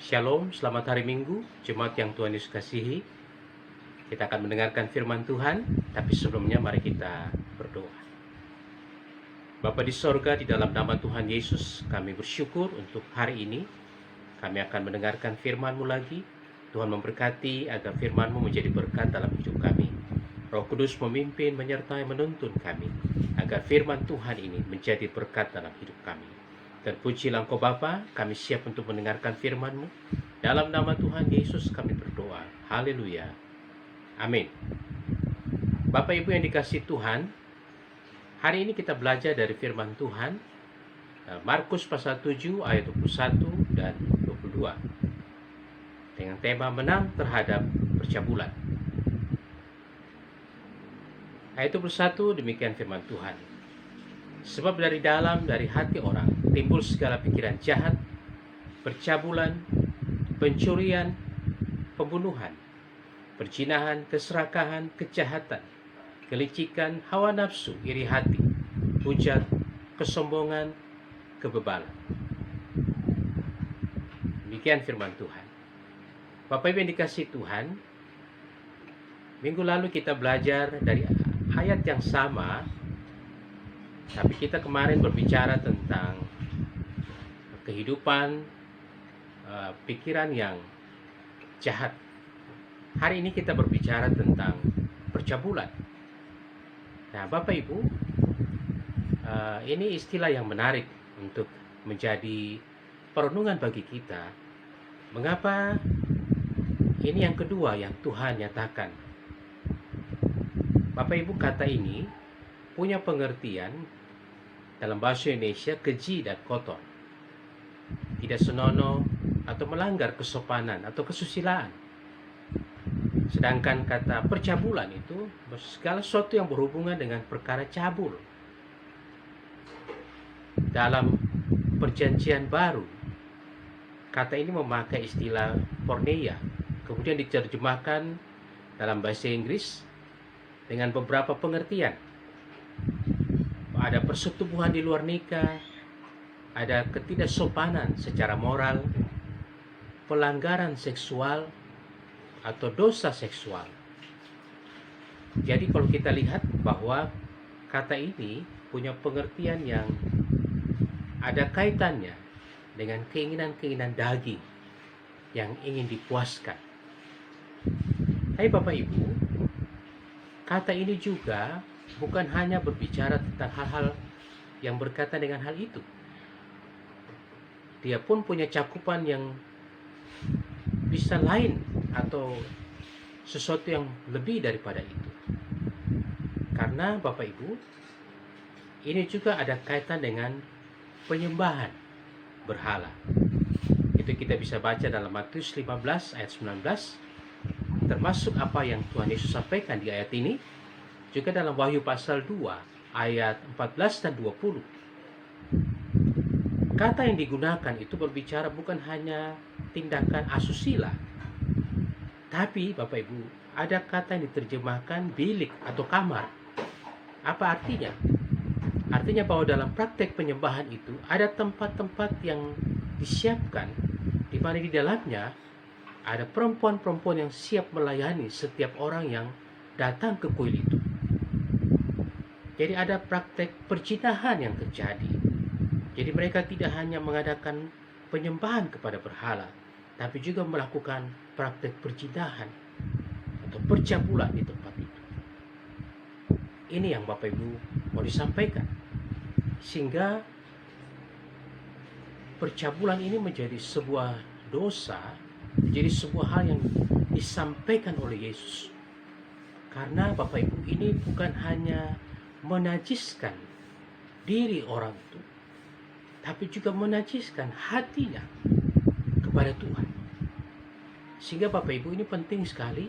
Shalom, selamat hari Minggu, jemaat yang Tuhan Yesus kasihi. Kita akan mendengarkan firman Tuhan, tapi sebelumnya mari kita berdoa. Bapa di sorga, di dalam nama Tuhan Yesus, kami bersyukur untuk hari ini. Kami akan mendengarkan firman-Mu lagi. Tuhan memberkati agar firman-Mu menjadi berkat dalam hidup kami. Roh Kudus memimpin, menyertai, menuntun kami, agar firman Tuhan ini menjadi berkat dalam hidup kami. Dan pujilah Engkau Bapa, kami siap untuk mendengarkan firman-Mu. Dalam nama Tuhan Yesus kami berdoa. Haleluya. Amin. Bapak Ibu yang dikasihi Tuhan, hari ini kita belajar dari firman Tuhan, Markus pasal 7 ayat 21 dan 22. Dengan tema menang terhadap percabulan. Ayat 21 demikian firman Tuhan. Sebab dari hati orang timbul segala pikiran jahat, percabulan, pencurian, pembunuhan, perzinahan, keserakahan, kejahatan, kelicikan, hawa nafsu, iri hati, hujat, kesombongan, kebebalan. Demikian firman Tuhan. Bapak Ibu yang dikasihi Tuhan, minggu lalu kita belajar dari ayat yang sama, tapi kita kemarin berbicara tentang kehidupan pikiran yang jahat. Hari ini kita berbicara tentang percabulan. Nah, Bapak Ibu, ini istilah yang menarik untuk menjadi perenungan bagi kita. Mengapa ini yang kedua yang Tuhan nyatakan? Bapak Ibu, kata ini punya pengertian dalam bahasa Indonesia keji dan kotor, tidak senonoh atau melanggar kesopanan atau kesusilaan. Sedangkan kata percabulan itu segala sesuatu yang berhubungan dengan perkara cabul. Dalam perjanjian baru, kata ini memakai istilah porneia, kemudian diterjemahkan dalam bahasa Inggris dengan beberapa pengertian. Ada persetubuhan di luar nikah, ada ketidaksopanan secara moral, pelanggaran seksual, atau dosa seksual. Jadi kalau kita lihat bahwa kata ini punya pengertian yang ada kaitannya dengan keinginan-keinginan daging yang ingin dipuaskan. Hai Bapak Ibu, kata ini juga bukan hanya berbicara tentang hal-hal yang berkaitan dengan hal itu. Dia pun punya cakupan yang bisa lain atau sesuatu yang lebih daripada itu. Karena Bapak Ibu, ini juga ada kaitan dengan penyembahan berhala. Itu kita bisa baca dalam Matius 15 ayat 19, termasuk apa yang Tuhan Yesus sampaikan di ayat ini, juga dalam Wahyu pasal 2 ayat 14 dan 20. Kata yang digunakan itu berbicara bukan hanya tindakan asusila, tapi Bapak Ibu, ada kata yang diterjemahkan bilik atau kamar. Apa artinya? Artinya bahwa dalam praktek penyembahan itu ada tempat-tempat yang disiapkan, di mana di dalamnya ada perempuan-perempuan yang siap melayani setiap orang yang datang ke kuil itu. Jadi ada praktek perzinahan yang terjadi. Jadi mereka tidak hanya mengadakan penyembahan kepada berhala, tapi juga melakukan praktek perzinahan atau percabulan di tempat itu. Ini yang Bapak Ibu mau disampaikan. Sehingga percabulan ini menjadi sebuah dosa, menjadi sebuah hal yang disampaikan oleh Yesus. Karena Bapak Ibu, ini bukan hanya menajiskan diri orang itu, tapi juga menajiskan hatinya kepada Tuhan. Sehingga Bapak Ibu, ini penting sekali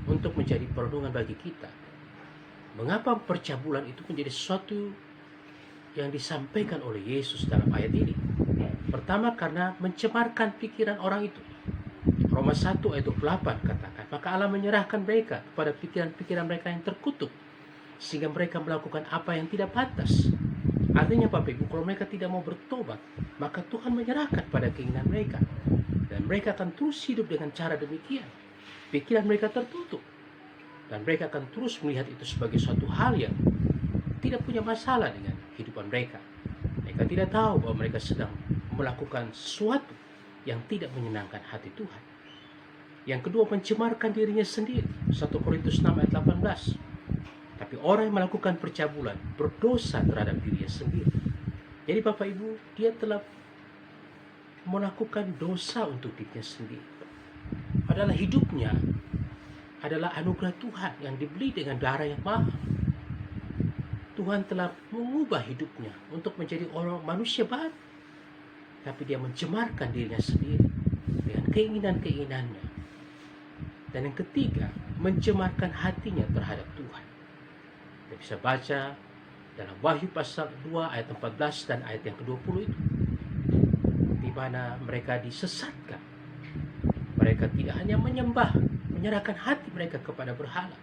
untuk menjadi perenungan bagi kita. Mengapa percabulan itu menjadi sesuatu yang disampaikan oleh Yesus dalam ayat ini? Pertama, karena mencemarkan pikiran orang itu. Roma 1 ayat 28 katakan, maka Allah menyerahkan mereka kepada pikiran-pikiran mereka yang terkutuk, sehingga mereka melakukan apa yang tidak pantas. Artinya Bapak Ibu, kalau mereka tidak mau bertobat, maka Tuhan menyerahkan pada keinginan mereka. Dan mereka akan terus hidup dengan cara demikian. Pikiran mereka tertutup. Dan mereka akan terus melihat itu sebagai suatu hal yang tidak punya masalah dengan kehidupan mereka. Mereka tidak tahu bahwa mereka sedang melakukan sesuatu yang tidak menyenangkan hati Tuhan. Yang kedua, mencemarkan dirinya sendiri. 1 Korintus 6 ayat 18. Tapi orang yang melakukan percabulan berdosa terhadap dirinya sendiri. Jadi Bapak Ibu, dia telah melakukan dosa untuk dirinya sendiri. Padahal hidupnya adalah anugerah Tuhan yang dibeli dengan darah yang mahal. Tuhan telah mengubah hidupnya untuk menjadi orang manusia baru. Tapi dia mencemarkan dirinya sendiri dengan keinginan-keinginannya. Dan yang ketiga, mencemarkan hatinya terhadap Tuhan. Kita bisa baca dalam Wahyu pasal 2 ayat 14 dan ayat yang ke-20 itu, di mana mereka disesatkan. Mereka tidak hanya menyerahkan hati mereka kepada berhala,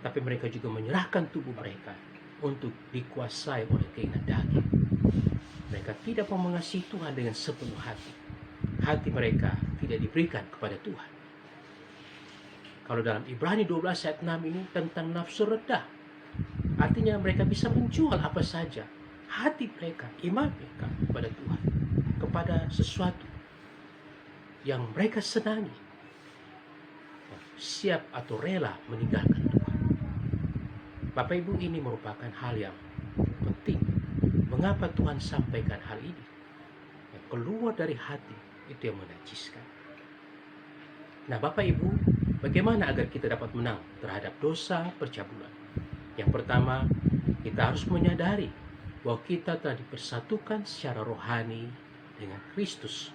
tapi mereka juga menyerahkan tubuh mereka untuk dikuasai oleh keinginan daging. Mereka tidak mau mengasihi Tuhan dengan sepenuh hati. Hati mereka tidak diberikan kepada Tuhan. Kalau dalam Ibrani 12 ayat 6 ini tentang nafsu rendah, artinya mereka bisa menjual apa saja hati mereka, iman mereka kepada Tuhan, kepada sesuatu yang mereka senangi, siap atau rela meninggalkan Tuhan. Bapak Ibu, ini merupakan hal yang penting. Mengapa Tuhan sampaikan hal ini? Yang keluar dari hati itu yang menajiskan. Nah Bapak Ibu, bagaimana agar kita dapat menang terhadap dosa percabulan? Yang pertama, kita harus menyadari bahwa kita telah dipersatukan secara rohani dengan Kristus.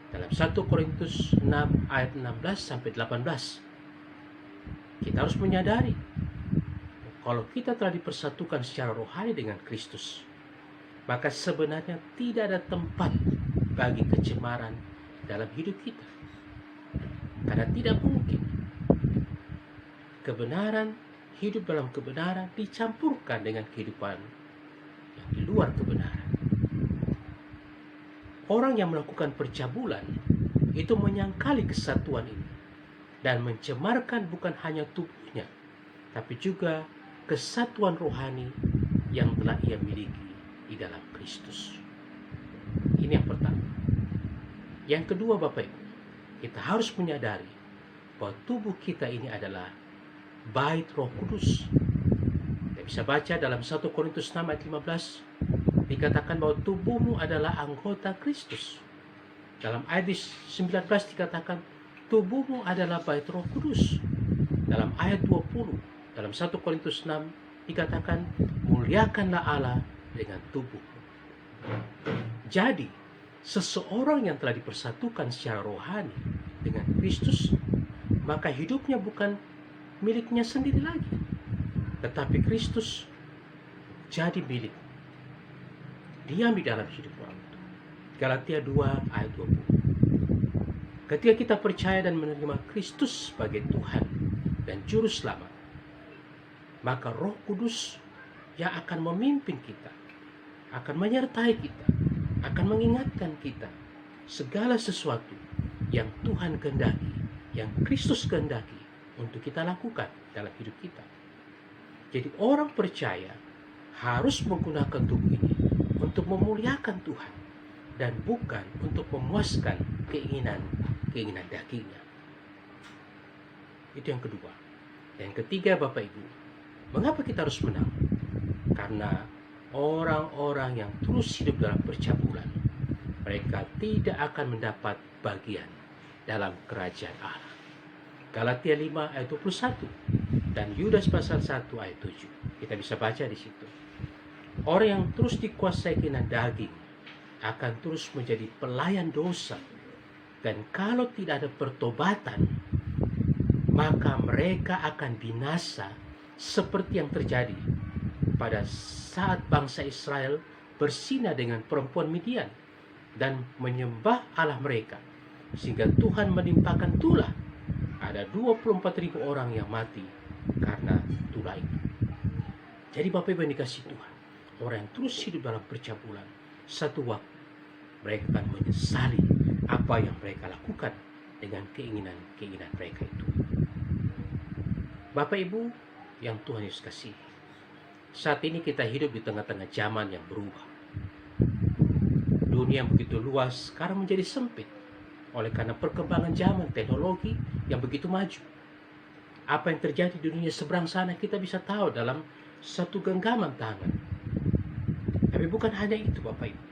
Dalam 1 Korintus 6 ayat 16 sampai 18, kita harus menyadari kalau kita telah dipersatukan secara rohani dengan Kristus, maka sebenarnya tidak ada tempat bagi kecemaran dalam hidup kita. Karena tidak mungkin kebenaran, hidup dalam kebenaran dicampurkan dengan kehidupan yang di luar kebenaran. Orang yang melakukan percabulan itu menyangkali kesatuan ini dan mencemarkan bukan hanya tubuhnya, tapi juga kesatuan rohani yang telah ia miliki di dalam Kristus. Ini yang pertama. Yang kedua Bapak Ibu, kita harus menyadari bahwa tubuh kita ini adalah bait Roh Kudus. Kita bisa baca dalam 1 Korintus 6 ayat 15, dikatakan bahwa tubuhmu adalah anggota Kristus. Dalam ayat 19 dikatakan tubuhmu adalah bait Roh Kudus. Dalam ayat 20, dalam 1 Korintus 6 dikatakan muliakanlah Allah dengan tubuhmu. Jadi, seseorang yang telah dipersatukan secara rohani dengan Kristus, maka hidupnya bukan miliknya sendiri lagi, tetapi Kristus jadi milik. Diam di dalam hidup orang itu. Galatia 2 ayat 20. Ketika kita percaya dan menerima Kristus sebagai Tuhan dan Juru Selamat, maka Roh Kudus yang akan memimpin kita, akan menyertai kita, akan mengingatkan kita segala sesuatu yang Tuhan kehendaki, yang Kristus kehendaki untuk kita lakukan dalam hidup kita. Jadi orang percaya harus menggunakan tubuh ini untuk memuliakan Tuhan dan bukan untuk memuaskan keinginan dagingnya. Itu yang kedua. Yang ketiga Bapak Ibu, mengapa kita harus menang? Karena orang-orang yang terus hidup dalam percabulan, mereka tidak akan mendapat bagian dalam kerajaan Allah. Galatia 5 ayat 21 dan Yudas pasal 1 ayat 7. Kita bisa baca di situ. Orang yang terus dikuasai keinginan daging akan terus menjadi pelayan dosa. Dan kalau tidak ada pertobatan, maka mereka akan binasa seperti yang terjadi pada saat bangsa Israel berzina dengan perempuan Midian dan menyembah Allah mereka, sehingga Tuhan menimpakan tulah. Ada 24.000 orang yang mati karena tulah itu. Jadi Bapak Ibu yang dikasihi Tuhan, orang yang terus hidup dalam percabulan, satu waktu mereka akan menyesali apa yang mereka lakukan dengan keinginan-keinginan mereka itu. Bapak Ibu yang Tuhan Yesus kasihi, saat ini kita hidup di tengah-tengah zaman yang berubah. Dunia yang begitu luas sekarang menjadi sempit oleh karena perkembangan zaman teknologi yang begitu maju. Apa yang terjadi di dunia seberang sana kita bisa tahu dalam satu genggaman tangan. Tapi bukan hanya itu Bapak Ibu.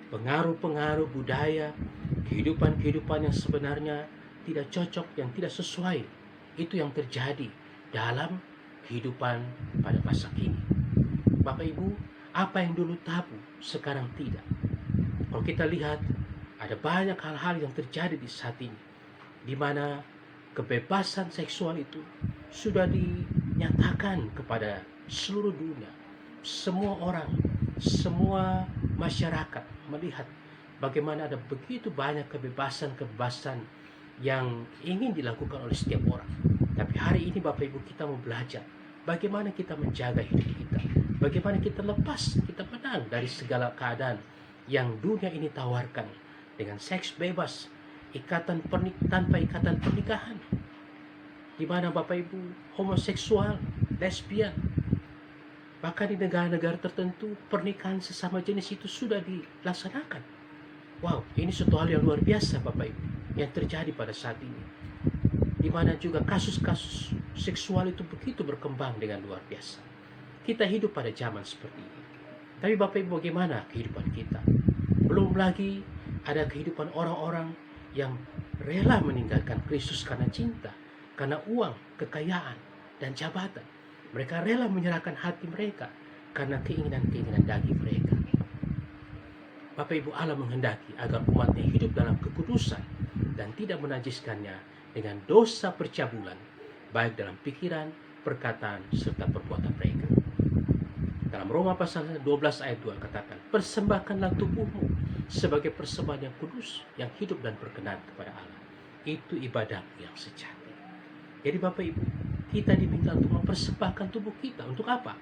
Pengaruh-pengaruh budaya, kehidupan yang sebenarnya tidak cocok, yang tidak sesuai, itu yang terjadi dalam kehidupan pada masa kini. Bapak Ibu, apa yang dulu tabu sekarang tidak. Kalau kita lihat, ada banyak hal-hal yang terjadi di saat ini, di mana kebebasan seksual itu sudah dinyatakan kepada seluruh dunia. Semua orang, semua masyarakat melihat bagaimana ada begitu banyak kebebasan yang ingin dilakukan oleh setiap orang. Tapi hari ini Bapak Ibu, kita mau belajar bagaimana kita menjaga hidup kita, bagaimana kita lepas, kita menang dari segala keadaan yang dunia ini tawarkan dengan seks bebas, tanpa ikatan pernikahan, di mana Bapak Ibu homoseksual, lesbian, bahkan di negara-negara tertentu pernikahan sesama jenis itu sudah dilaksanakan. Wow, ini suatu hal yang luar biasa Bapak Ibu yang terjadi pada saat ini, di mana juga kasus-kasus seksual itu begitu berkembang dengan luar biasa. Kita hidup pada zaman seperti ini. Tapi Bapak Ibu, bagaimana kehidupan kita? Belum lagi ada kehidupan orang-orang yang rela meninggalkan Kristus karena cinta, karena uang, kekayaan, dan jabatan. Mereka rela menyerahkan hati mereka karena keinginan-keinginan daging mereka. Bapak Ibu, Allah menghendaki agar umatnya hidup dalam kekudusan dan tidak menajiskannya dengan dosa percabulan, baik dalam pikiran, perkataan, serta perbuatan mereka. Dalam Roma pasal 12 ayat 2 katakan, persembahkanlah tubuhmu sebagai persembahan yang kudus, yang hidup dan berkenan kepada Allah. Itu ibadah yang sejati. Jadi Bapak Ibu, kita diminta untuk mempersembahkan tubuh kita. Untuk apa?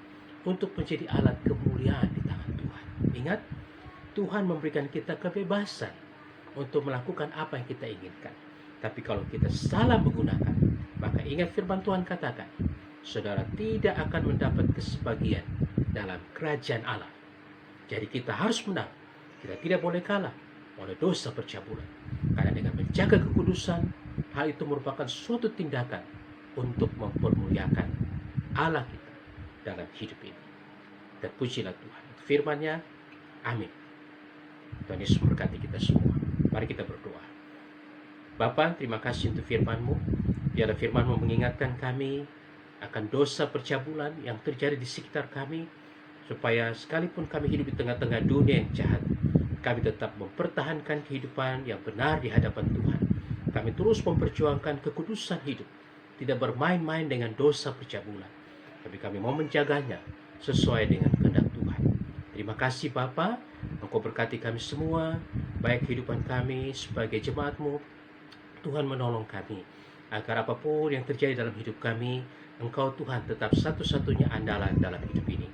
Untuk menjadi alat kemuliaan di tangan Tuhan. Ingat, Tuhan memberikan kita kebebasan untuk melakukan apa yang kita inginkan. Tapi kalau kita salah menggunakan, maka ingat firman Tuhan katakan, saudara tidak akan mendapat kesebagian dalam kerajaan Allah. Jadi kita harus menang. Kita tidak boleh kalah oleh dosa percabulan. Karena dengan menjaga kekudusan, hal itu merupakan suatu tindakan untuk mempermuliakan Allah kita dalam hidup ini. Terpujilah Tuhan. Firman-Nya, amin. Tuhan Yesus memberkati kita semua. Mari kita berdoa. Bapa, terima kasih untuk firman-Mu. Biarlah firman-Mu mengingatkan kami akan dosa percabulan yang terjadi di sekitar kami, supaya sekalipun kami hidup di tengah-tengah dunia yang jahat, kami tetap mempertahankan kehidupan yang benar di hadapan Tuhan. Kami terus memperjuangkan kekudusan hidup, tidak bermain-main dengan dosa percabulan, tapi kami mau menjaganya sesuai dengan kehendak Tuhan. Terima kasih Bapa, Engkau berkati kami semua, baik kehidupan kami sebagai jemaat-Mu. Tuhan menolong kami, agar apapun yang terjadi dalam hidup kami, Engkau Tuhan tetap satu-satunya andalan dalam hidup ini.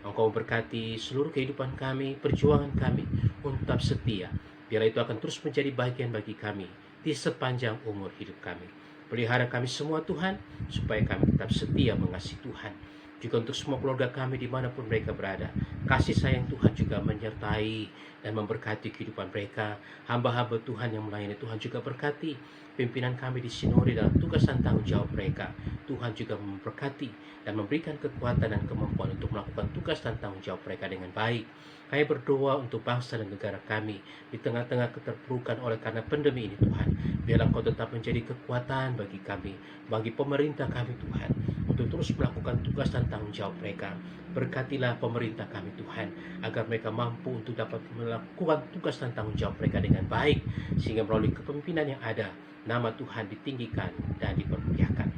Engkau berkati seluruh kehidupan kami, perjuangan kami untuk tetap setia. Biarlah itu akan terus menjadi bagian bagi kami di sepanjang umur hidup kami. Pelihara kami semua Tuhan, supaya kami tetap setia mengasihi Tuhan. Juga untuk semua keluarga kami dimanapun mereka berada, kasih sayang Tuhan juga menyertai dan memberkati kehidupan mereka. Hamba-hamba Tuhan yang melayani Tuhan juga berkati pimpinan kami di sinode dalam tugas dan tanggung jawab mereka. Tuhan juga memberkati dan memberikan kekuatan dan kemampuan untuk melakukan tugas dan tanggung jawab mereka dengan baik. Kami berdoa untuk bangsa dan negara kami di tengah-tengah keterpurukan oleh karena pandemi ini Tuhan. Biarlah Engkau tetap menjadi kekuatan bagi kami, bagi pemerintah kami Tuhan, untuk terus melakukan tugas dan tanggung jawab mereka. Berkatilah pemerintah kami Tuhan, agar mereka mampu untuk dapat melakukan tugas dan tanggung jawab mereka dengan baik, sehingga melalui kepemimpinan yang ada, nama Tuhan ditinggikan dan dipermuliakan.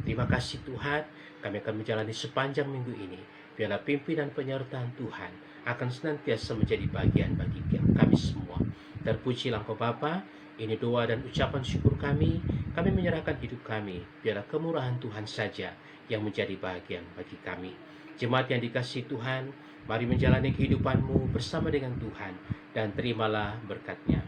Terima kasih Tuhan, kami akan menjalani sepanjang minggu ini. Biarlah pimpinan penyertaan Tuhan akan senantiasa menjadi bagian bagi kami semua. Terpujilah Engkau Bapa. Ini doa dan ucapan syukur kami. Kami menyerahkan hidup kami. Biarlah kemurahan Tuhan saja yang menjadi bagian bagi kami. Jemaat yang dikasihi Tuhan, mari menjalani kehidupanmu bersama dengan Tuhan dan terimalah berkat-Nya.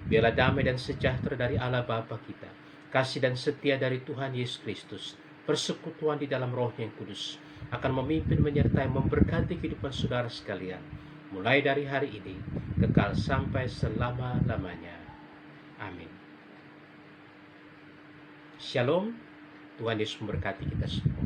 Biarlah damai dan sejahtera dari Allah Bapa kita, kasih dan setia dari Tuhan Yesus Kristus, persekutuan di dalam Roh-Nya yang kudus, akan memimpin, menyertai, memberkati kehidupan saudara sekalian, mulai dari hari ini, kekal sampai selama-lamanya. Amin. Shalom, Tuhan Yesus memberkati kita semua.